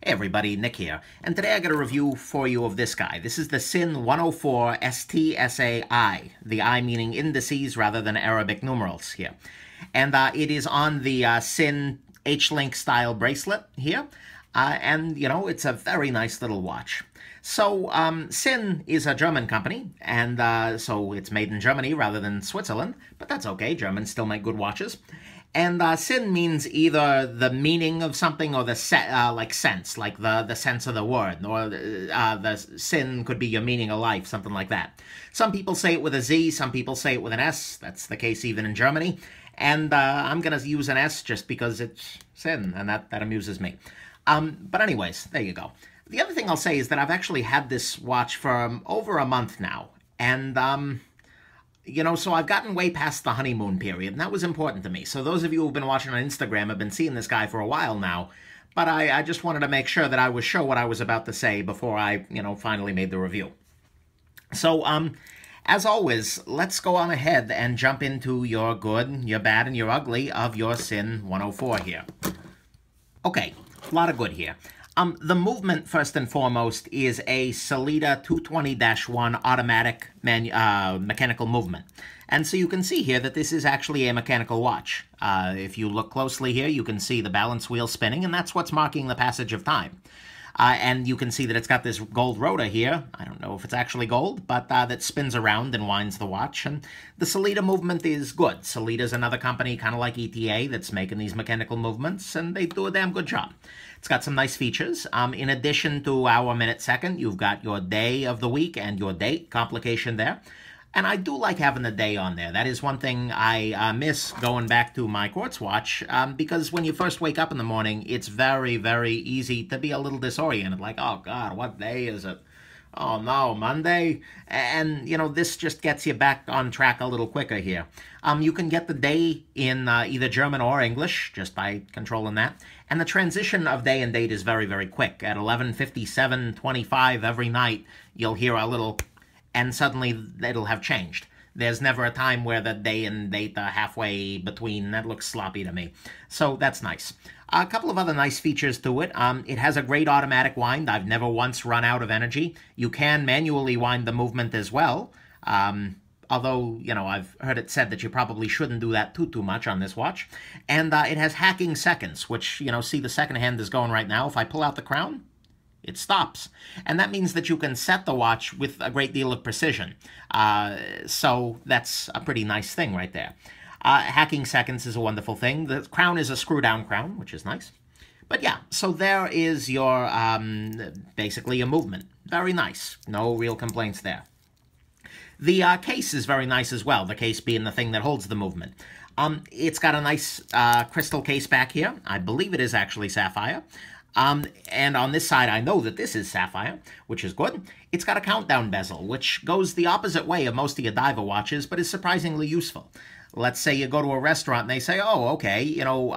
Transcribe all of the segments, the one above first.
Hey everybody, Nick here, and today I got a review for you of this guy. This is the Sinn 104 STSAI, the I meaning indices rather than Arabic numerals here. And it is on the Sinn H-Link style bracelet here, and you know, it's a very nice little watch. So Sinn is a German company, and so it's made in Germany rather than Switzerland, but that's okay, Germans still make good watches. And Sinn means either the meaning of something or the sense, like the sense of the word, or the sin could be your meaning of life, something like that. Some people say it with a Z, some people say it with an S. That's the case even in Germany. And I'm going to use an S just because it's Sinn, and that amuses me. But anyways, there you go. The other thing I'll say is that I've actually had this watch for over a month now, and you know, so I've gotten way past the honeymoon period, and that was important to me. So those of you who've been watching on Instagram have been seeing this guy for a while now, but I just wanted to make sure that I was sure what I was about to say before I, you know, finally made the review. So, as always, let's go on ahead and jump into your good, your bad, and your ugly of your Sinn 104 here. Okay, a lot of good here. The movement, first and foremost, is a Sellita 220-1 automatic mechanical movement. And so you can see here that this is actually a mechanical watch. If you look closely here, you can see the balance wheel spinning, and that's what's marking the passage of time. And you can see that it's got this gold rotor here. I don't know if it's actually gold, but that spins around and winds the watch. And the Sellita movement is good. Sellita's another company, kind of like ETA, that's making these mechanical movements, and they do a damn good job. It's got some nice features. In addition to hour, minute, second, you've got your day of the week and your date complication there. And I do like having the day on there. That is one thing I miss going back to my quartz watch, because when you first wake up in the morning, it's very, very easy to be a little disoriented. Like, oh, God, what day is it? Oh, no, Monday? And, you know, this just gets you back on track a little quicker here. You can get the day in either German or English, just by controlling that. And the transition of day and date is very, very quick. At 11:57:25 every night, you'll hear a little, and suddenly it'll have changed. There's never a time where the day and date are halfway between. That looks sloppy to me. So that's nice. A couple of other nice features to it. It has a great automatic wind. I've never once run out of energy. You can manually wind the movement as well. Although, you know, I've heard it said that you probably shouldn't do that too much on this watch. And it has hacking seconds, which, you know, see the second hand is going right now. If I pull out the crown, it stops. And that means that you can set the watch with a great deal of precision. So that's a pretty nice thing right there. Hacking seconds is a wonderful thing. The crown is a screw-down crown, which is nice. But yeah, so there is your, basically your movement. Very nice. No real complaints there. The case is very nice as well, the case being the thing that holds the movement. It's got a nice crystal case back here. I believe it is actually sapphire. And on this side, I know that this is sapphire, which is good. It's got a countdown bezel, which goes the opposite way of most of your diver watches, but is surprisingly useful. Let's say you go to a restaurant and they say, oh, okay, you know,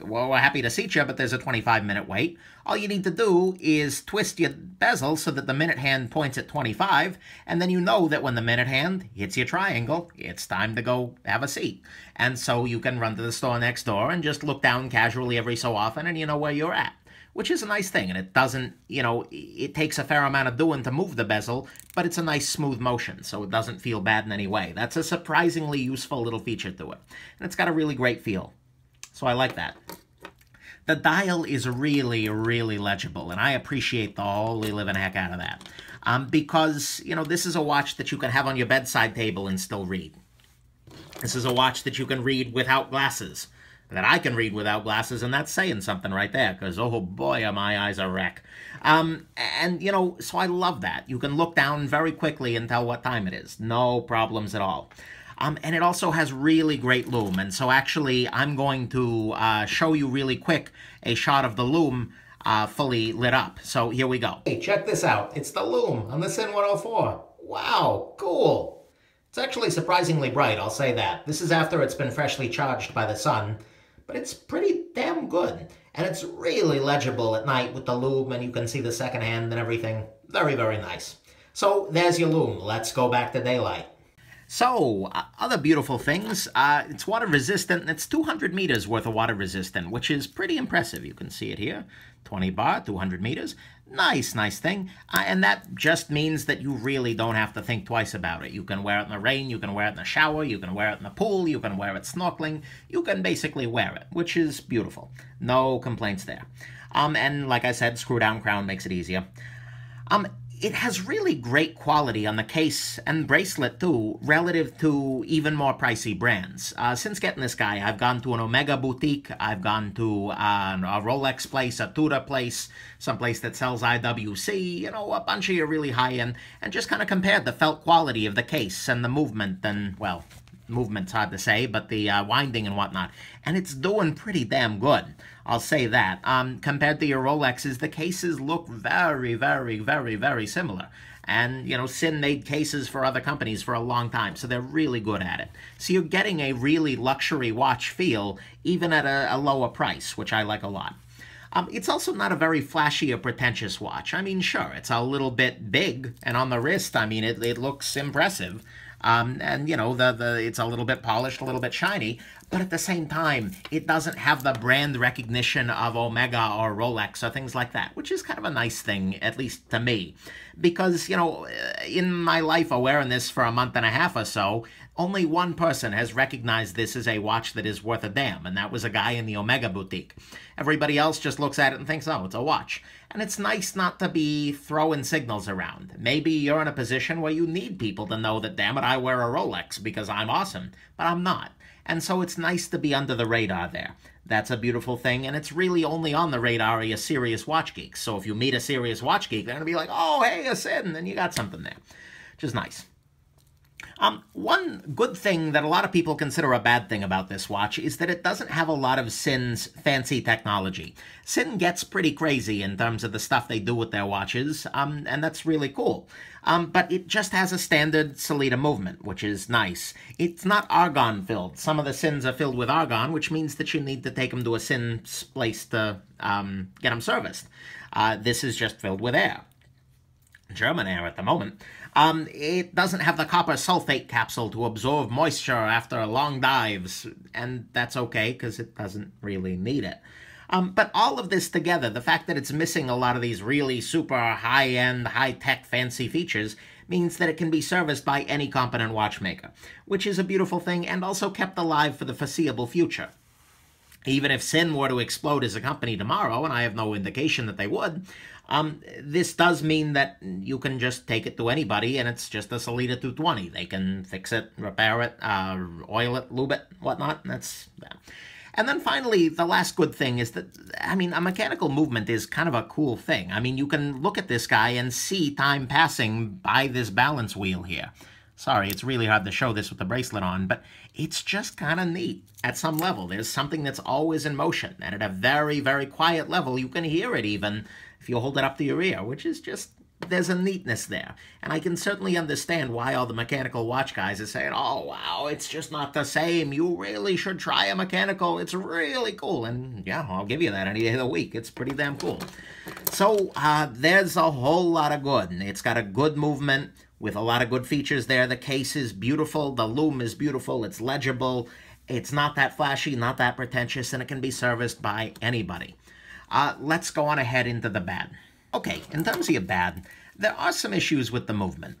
well, we're happy to seat you, but there's a 25-minute wait. All you need to do is twist your bezel so that the minute hand points at 25, and then you know that when the minute hand hits your triangle, it's time to go have a seat. And so you can run to the store next door and just look down casually every so often, and you know where you're at, which is a nice thing. And it doesn't, you know, it takes a fair amount of doing to move the bezel, but it's a nice smooth motion, so it doesn't feel bad in any way. That's a surprisingly useful little feature to it. And it's got a really great feel. So I like that. The dial is really, really legible, and I appreciate the holy living heck out of that. Because, you know, this is a watch that you can have on your bedside table and still read. This is a watch that you can read without glasses. That I can read without glasses, and that's saying something right there, because, oh boy, are my eyes a wreck. And, you know, so I love that. You can look down very quickly and tell what time it is. No problems at all. And it also has really great lume. And so actually, I'm going to show you really quick a shot of the lume fully lit up. So here we go. Hey, check this out. It's the lume on the Sinn 104. Wow, cool. It's actually surprisingly bright, I'll say that. This is after it's been freshly charged by the sun, but it's pretty damn good. And it's really legible at night with the lume, and you can see the second hand and everything. Very, very nice. So there's your lume. Let's go back to daylight. So, other beautiful things, it's water resistant, and it's 200 meters worth of water resistant, which is pretty impressive. You can see it here, 20 bar, 200 meters. Nice, nice thing. And that just means that you really don't have to think twice about it. You can wear it in the rain, you can wear it in the shower, you can wear it in the pool, you can wear it snorkeling. You can basically wear it, which is beautiful. No complaints there. And like I said, screw-down crown makes it easier. It has really great quality on the case and bracelet, too, relative to even more pricey brands. Since getting this guy, I've gone to an Omega boutique, I've gone to a Rolex place, a Tudor place, some place that sells IWC, you know, a bunch of your really high-end, and just kind of compared the felt quality of the case and the movement and, well, movement's hard to say, but the winding and whatnot. And it's doing pretty damn good. I'll say that. Compared to your Rolexes, the cases look very, very, very, very similar. And, you know, Sinn made cases for other companies for a long time, so they're really good at it. So you're getting a really luxury watch feel, even at a lower price, which I like a lot. It's also not a very flashy or pretentious watch. I mean, sure, it's a little bit big, and on the wrist, I mean, it looks impressive. And, you know, it's a little bit polished, a little bit shiny, but at the same time, it doesn't have the brand recognition of Omega or Rolex or things like that, which is kind of a nice thing, at least to me. Because, you know, in my life of wearing this for a month and a half or so, only one person has recognized this as a watch that is worth a damn, and that was a guy in the Omega boutique. Everybody else just looks at it and thinks, oh, it's a watch. And it's nice not to be throwing signals around. Maybe you're in a position where you need people to know that, damn it, I wear a Rolex because I'm awesome, but I'm not. And so it's nice to be under the radar there. That's a beautiful thing, and it's really only on the radar of your serious watch geeks. So if you meet a serious watch geek, they're going to be like, oh, hey, a Sinn, and you got something there, which is nice. One good thing that a lot of people consider a bad thing about this watch is that it doesn't have a lot of Sinn's fancy technology. Sinn gets pretty crazy in terms of the stuff they do with their watches, and that's really cool. But it just has a standard Sellita movement, which is nice. It's not argon-filled. Some of the Sinns are filled with argon, which means that you need to take them to a Sinn place to get them serviced. This is just filled with air. German air at the moment. It doesn't have the copper sulfate capsule to absorb moisture after long dives, and that's okay because it doesn't really need it. But all of this together, the fact that it's missing a lot of these really super high-end, high-tech, fancy features, means that it can be serviced by any competent watchmaker, which is a beautiful thing and also kept alive for the foreseeable future. Even if Sinn were to explode as a company tomorrow, and I have no indication that they would, this does mean that you can just take it to anybody, and it's just a Sellita 220. They can fix it, repair it, oil it, lube it, whatnot, and that's that. And then finally, the last good thing is that, I mean, a mechanical movement is kind of a cool thing. I mean, you can look at this guy and see time passing by this balance wheel here. Sorry, it's really hard to show this with the bracelet on, but it's just kind of neat at some level. There's something that's always in motion, and at a very, very quiet level, you can hear it even if you hold it up to your ear, which is just, there's a neatness there. And I can certainly understand why all the mechanical watch guys are saying, oh, wow, it's just not the same. You really should try a mechanical. It's really cool. And yeah, I'll give you that any day of the week. It's pretty damn cool. So there's a whole lot of good. It's got a good movement with a lot of good features there. The case is beautiful. The lume is beautiful. It's legible. It's not that flashy, not that pretentious, and it can be serviced by anybody. Let's go on ahead into the bad. Okay, in terms of your bad, there are some issues with the movement.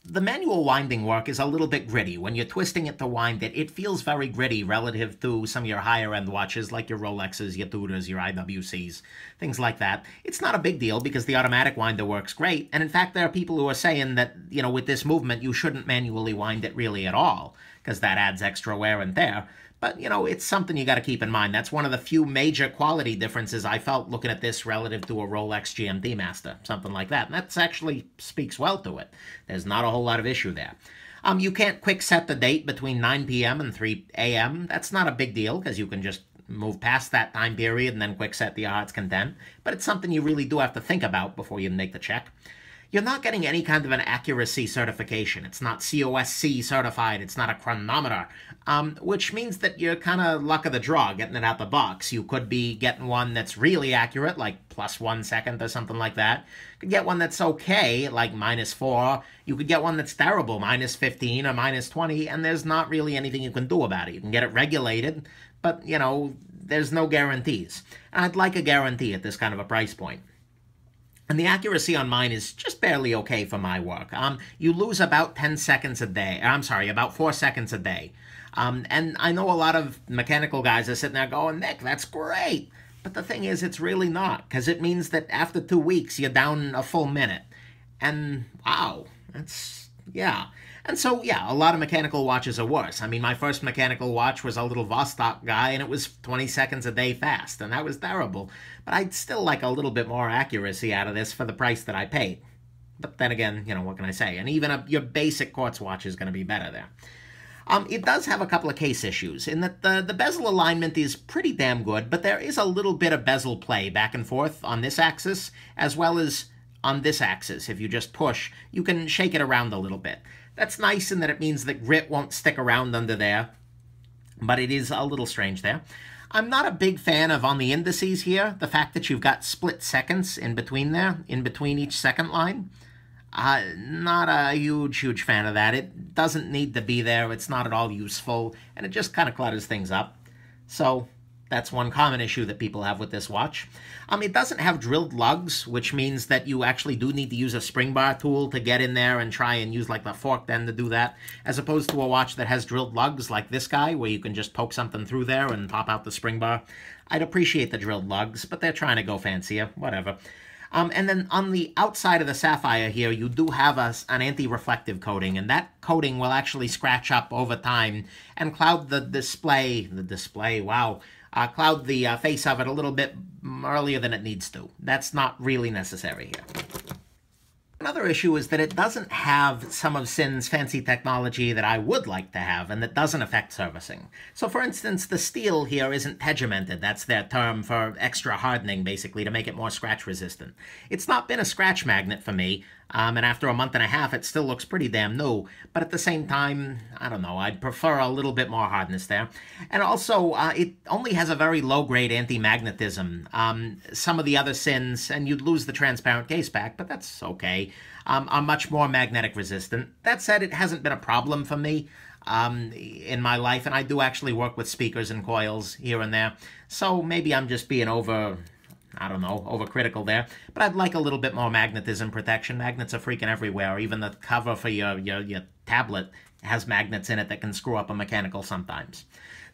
The manual winding work is a little bit gritty. When you're twisting it to wind it, it feels very gritty relative to some of your higher-end watches like your Rolexes, your Tudors, your IWCs, things like that. It's not a big deal because the automatic winder works great, and in fact, there are people who are saying that, you know, with this movement, you shouldn't manually wind it really at all because that adds extra wear and tear. But, you know, it's something you got to keep in mind. That's one of the few major quality differences I felt looking at this relative to a Rolex GMT Master, something like that. And that actually speaks well to it. There's not a whole lot of issue there. You can't quick set the date between 9 p.m. and 3 a.m. That's not a big deal because you can just move past that time period and then quick set the heart's content. But it's something you really do have to think about before you make the check. you're not getting any kind of an accuracy certification. It's not COSC certified. It's not a chronometer, which means that you're kind of luck of the draw getting it out the box. You could be getting one that's really accurate, like +1 second or something like that. You could get one that's okay, like -4. You could get one that's terrible, -15 or -20, and there's not really anything you can do about it. You can get it regulated, but, you know, there's no guarantees. And I'd like a guarantee at this kind of a price point. And the accuracy on mine is just barely okay for my work. You lose about 10 seconds a day. I'm sorry, about 4 seconds a day. And I know a lot of mechanical guys are sitting there going, Nick, that's great. But the thing is, it's really not, because it means that after 2 weeks, you're down a full minute. And wow, that's, yeah. And so, yeah, a lot of mechanical watches are worse. I mean, my first mechanical watch was a little Vostok guy, and it was 20 seconds a day fast, and that was terrible. But I'd still like a little bit more accuracy out of this for the price that I paid. But then again, you know, what can I say? And even your basic quartz watch is going to be better there. It does have a couple of case issues, in that the bezel alignment is pretty damn good, but there is a little bit of bezel play back and forth on this axis, as well as on this axis. If you just push, you can shake it around a little bit. That's nice in that it means that grit won't stick around under there, but it is a little strange there. I'm not a big fan of, on the indices here, the fact that you've got split seconds in between there, in between each second line. Not a huge fan of that. It doesn't need to be there. It's not at all useful, and it just kind of clutters things up. So that's one common issue that people have with this watch. It doesn't have drilled lugs, which means that you actually do need to use a spring bar tool to get in there and try and use like the forked end to do that, as opposed to a watch that has drilled lugs like this guy, where you can just poke something through there and pop out the spring bar. I'd appreciate the drilled lugs, but they're trying to go fancier, whatever. And then on the outside of the sapphire here, you do have an anti-reflective coating, and that coating will actually scratch up over time and cloud the display, wow, cloud the face of it a little bit earlier than it needs to. That's not really necessary here. Another issue is that it doesn't have some of Sinn's fancy technology that I would like to have, and that doesn't affect servicing. So for instance, the steel here isn't tegimented. That's their term for extra hardening, basically, to make it more scratch resistant. It's not been a scratch magnet for me, and after a month and a half, it still looks pretty damn new. But at the same time, I don't know, I'd prefer a little bit more hardness there. And also, it only has a very low-grade anti-magnetism. Some of the other Sinns, and you'd lose the transparent case back, but that's okay, are much more magnetic resistant. That said, it hasn't been a problem for me in my life, and I do actually work with speakers and coils here and there. So maybe I'm just being overcritical there, but I'd like a little bit more magnetism protection. Magnets are freaking everywhere. Even the cover for your tablet has magnets in it that can screw up a mechanical sometimes.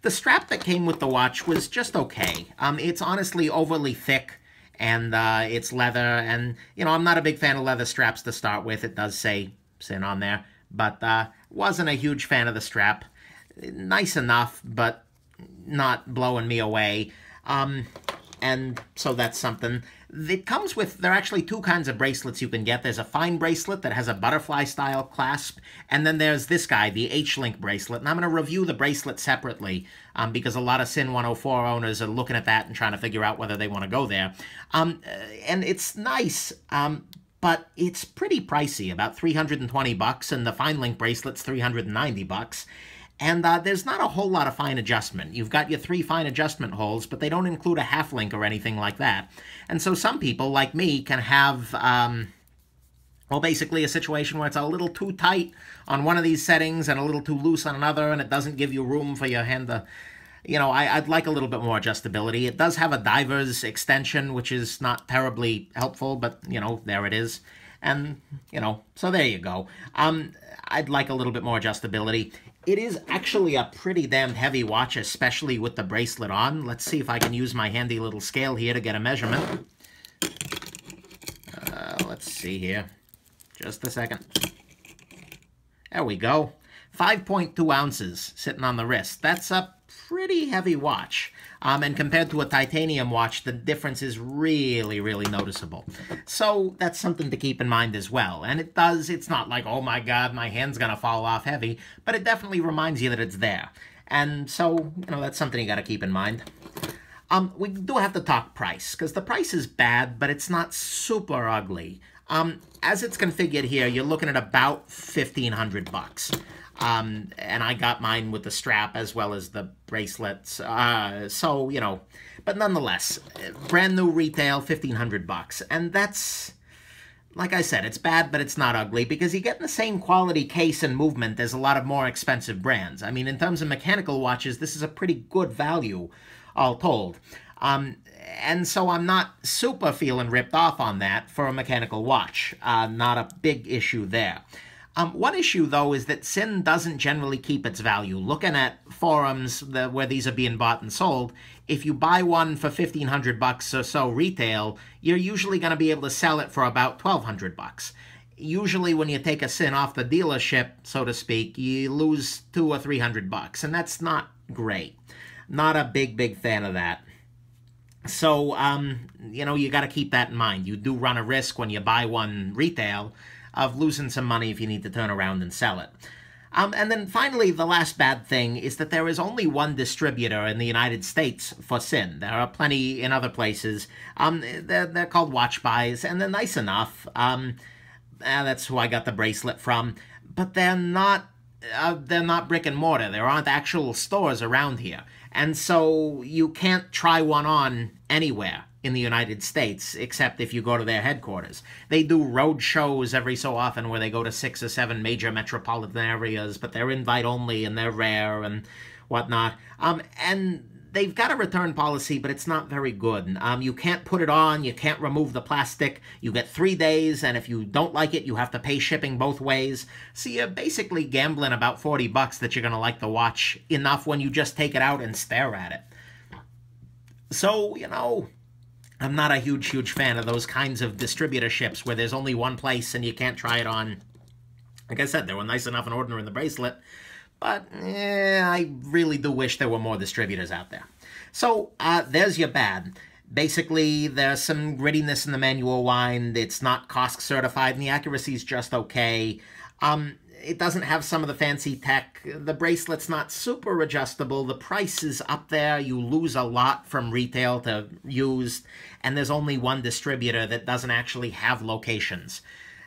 The strap that came with the watch was just okay. It's honestly overly thick, and it's leather, and, you know, I'm not a big fan of leather straps to start with. It does say Sinn on there, but wasn't a huge fan of the strap. Nice enough, but not blowing me away. And so that's something. It comes with, there are actually two kinds of bracelets you can get. There's a fine bracelet that has a butterfly-style clasp, and then there's this guy, the H-Link bracelet. And I'm going to review the bracelet separately because a lot of Sinn 104 owners are looking at that and trying to figure out whether they want to go there. And it's nice, but it's pretty pricey, about $320, and the fine link bracelet's $390. And there's not a whole lot of fine adjustment. You've got your 3 fine adjustment holes, but they don't include a half link or anything like that. And so some people, like me, can have, well, basically a situation where it's a little too tight on one of these settings and a little too loose on another, and it doesn't give you room for your hand to, you know, I'd like a little bit more adjustability. It does have a diver's extension, which is not terribly helpful, but, you know, there it is. And, you know, so there you go. I'd like a little bit more adjustability. It is actually a pretty damn heavy watch, especially with the bracelet on. Let's see if I can use my handy little scale here to get a measurement. Let's see here. Just a second. There we go. 5.2 ounces sitting on the wrist. That's a pretty heavy watch. And compared to a titanium watch, the difference is really, really noticeable. So that's something to keep in mind as well. And it's not like, oh my God, my hand's gonna fall off heavy, but it definitely reminds you that it's there. And so, you know, that's something you gotta keep in mind. We do have to talk price, because the price is bad, but it's not super ugly. As it's configured here, you're looking at about 1,500 bucks. And I got mine with the strap as well as the bracelets. So, you know, but nonetheless, brand new retail, 1,500 bucks. And that's, like I said, it's bad, but it's not ugly, because you get the same quality case and movement as a lot of more expensive brands. I mean, in terms of mechanical watches, this is a pretty good value, all told. And so I'm not super feeling ripped off on that for a mechanical watch. Not a big issue there. One issue, though, is that Sinn doesn't generally keep its value. Looking at forums where these are being bought and sold, if you buy one for 1,500 bucks or so retail, you're usually going to be able to sell it for about 1,200 bucks. Usually when you take a Sinn off the dealership, so to speak, you lose 200 or 300 bucks, and that's not great. Not a big fan of that. So, you know, you got to keep that in mind. You do run a risk when you buy one retail of losing some money if you need to turn around and sell it. And then finally, the last bad thing is that there is only one distributor in the United States for Sinn. There are plenty in other places. They're called Watch Buys, and they're nice enough. That's who I got the bracelet from. But they're not brick and mortar. There aren't actual stores around here. And so you can't try one on anywhere in the United States, except if you go to their headquarters. They do road shows every so often where they go to 6 or 7 major metropolitan areas, but they're invite only and they're rare and whatnot. And they've got a return policy, but it's not very good. You can't put it on, you can't remove the plastic, you get 3 days, and if you don't like it, you have to pay shipping both ways. So you're basically gambling about 40 bucks that you're going to like the watch enough when you just take it out and stare at it. So, you know, I'm not a huge fan of those kinds of distributorships where there's only one place and you can't try it on. Like I said, they were nice enough in ordering the bracelet, but I really do wish there were more distributors out there. So there's your bad. Basically, there's some grittiness in the manual wind. It's not COSC certified, and the accuracy's just okay. It doesn't have some of the fancy tech. The bracelet's not super adjustable. The price is up there. You lose a lot from retail to used, and there's only one distributor that doesn't actually have locations.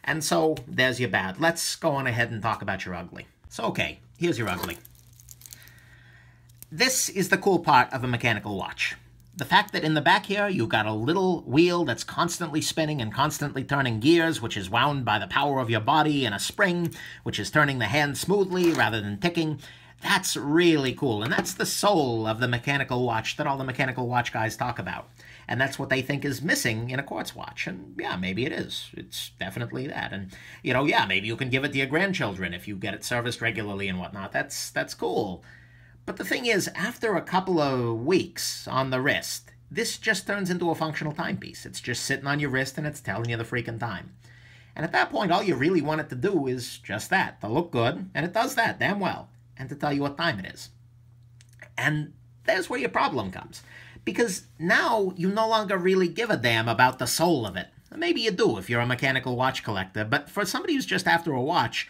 And so there's your bad. Let's go on ahead and talk about your ugly. So, okay, here's your ugly. This is the cool part of a mechanical watch. The fact that in the back here, you've got a little wheel that's constantly spinning and constantly turning gears, which is wound by the power of your body, and a spring, which is turning the hand smoothly rather than ticking. That's really cool, and that's the soul of the mechanical watch that all the mechanical watch guys talk about. And that's what they think is missing in a quartz watch. And yeah, maybe it is. It's definitely that. And, you know, yeah, maybe you can give it to your grandchildren if you get it serviced regularly and whatnot. That's cool. But the thing is, after a couple of weeks on the wrist, this just turns into a functional timepiece. It's just sitting on your wrist and it's telling you the freaking time. And at that point, all you really want it to do is just that, to look good, and it does that damn well, and to tell you what time it is. And there's where your problem comes. Because now you no longer really give a damn about the soul of it. Maybe you do if you're a mechanical watch collector, but for somebody who's just after a watch,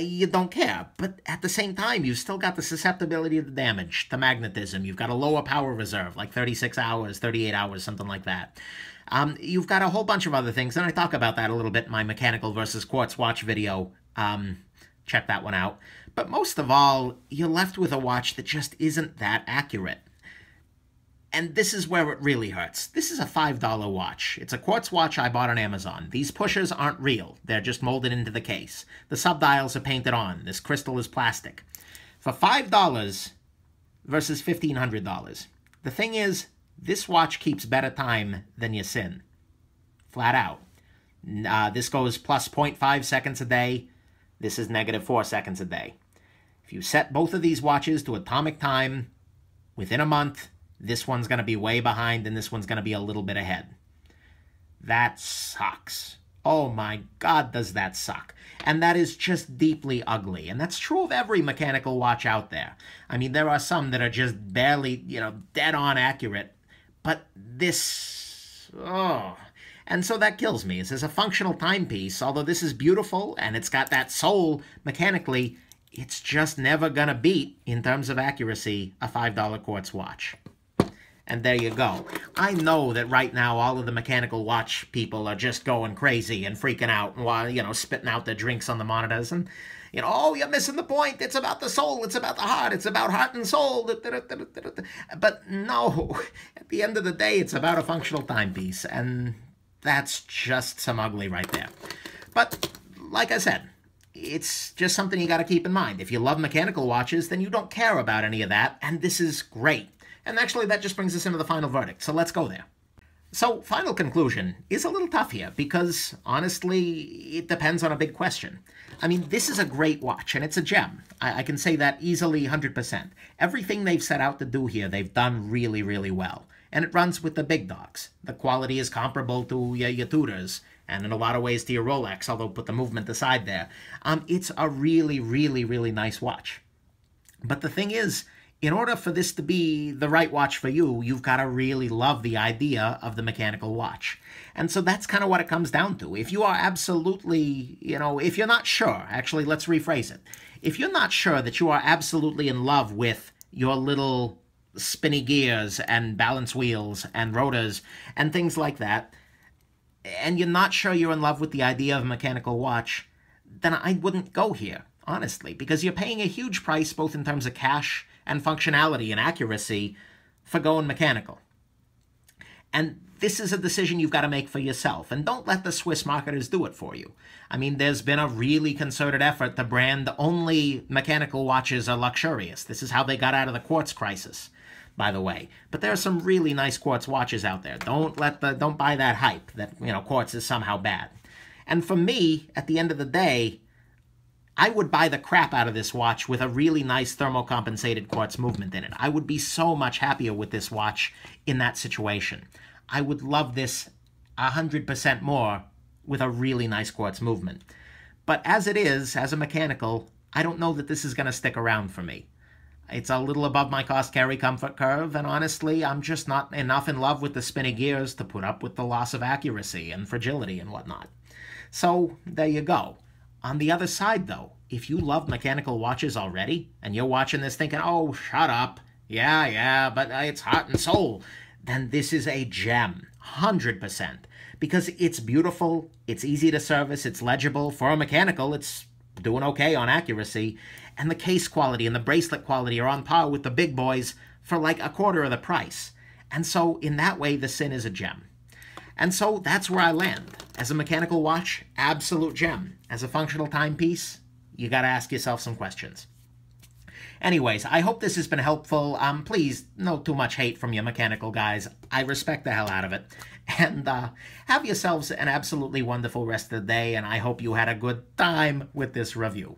you don't care. But at the same time, you've still got the susceptibility to damage, to magnetism. You've got a lower power reserve, like 36 hours, 38 hours, something like that. You've got a whole bunch of other things, and I talk about that a little bit in my mechanical versus quartz watch video. Check that one out. But most of all, you're left with a watch that just isn't that accurate. And this is where it really hurts. This is a $5 watch. It's a quartz watch I bought on Amazon. These pushers aren't real. They're just molded into the case. The subdials are painted on. This crystal is plastic. For $5 versus $1,500. The thing is, this watch keeps better time than your Sinn. Flat out. This goes plus 0.5 seconds a day. This is negative 4 seconds a day. If you set both of these watches to atomic time within a month, this one's going to be way behind, and this one's going to be a little bit ahead. That sucks. Oh my God, does that suck. And that is just deeply ugly. And that's true of every mechanical watch out there. I mean, there are some that are just barely, dead on accurate. But this, oh. And so that kills me. This is a functional timepiece. Although this is beautiful and it's got that soul mechanically, it's just never going to beat, in terms of accuracy, a $5 quartz watch. And there you go. I know that right now all of the mechanical watch people are just going crazy and freaking out and, while, spitting out their drinks on the monitors. And, oh, you're missing the point. It's about the soul. It's about the heart. It's about heart and soul. But no, at the end of the day, it's about a functional timepiece. And that's just some ugly right there. But like I said, it's just something you got to keep in mind. If you love mechanical watches, then you don't care about any of that. And this is great. And actually, that just brings us into the final verdict, so let's go there. So, final conclusion is a little tough here, because, honestly, it depends on a big question. I mean, this is a great watch, and it's a gem. I can say that easily 100%. Everything they've set out to do here, they've done really, really well. And it runs with the big dogs. The quality is comparable to your Tudors, and in a lot of ways to your Rolex, although put the movement aside there. It's a really, really, really nice watch. But the thing is, in order for this to be the right watch for you, you've got to really love the idea of the mechanical watch. And so that's kind of what it comes down to. If you are absolutely, if you're not sure, actually, let's rephrase it. If you're not sure that you are absolutely in love with your little spinny gears and balance wheels and rotors and things like that, and you're not sure you're in love with the idea of a mechanical watch, then I wouldn't go here, honestly, because you're paying a huge price both in terms of cash and functionality and accuracy for going mechanical. And this is a decision you've got to make for yourself. And don't let the Swiss marketers do it for you. I mean, there's been a really concerted effort to brand only mechanical watches are luxurious. This is how they got out of the quartz crisis, by the way. But there are some really nice quartz watches out there. Don't buy that hype that, quartz is somehow bad. And for me, at the end of the day, I would buy the crap out of this watch with a really nice thermocompensated quartz movement in it. I would be so much happier with this watch in that situation. I would love this 100% more with a really nice quartz movement. But as it is, as a mechanical, I don't know that this is going to stick around for me. It's a little above my cost-carry comfort curve, and honestly, I'm just not enough in love with the spinny gears to put up with the loss of accuracy and fragility and whatnot. So, there you go. On the other side, though, if you love mechanical watches already, and you're watching this thinking, oh, shut up, yeah, but it's heart and soul, then this is a gem, 100%. Because it's beautiful, it's easy to service, it's legible. For a mechanical, it's doing okay on accuracy. And the case quality and the bracelet quality are on par with the big boys for like a quarter of the price. And so, in that way, the Sinn is a gem. And so that's where I land. As a mechanical watch, absolute gem. As a functional timepiece, you got to ask yourself some questions. Anyways, I hope this has been helpful. Please, no too much hate from your mechanical guys. I respect the hell out of it. And have yourselves an absolutely wonderful rest of the day, and I hope you had a good time with this review.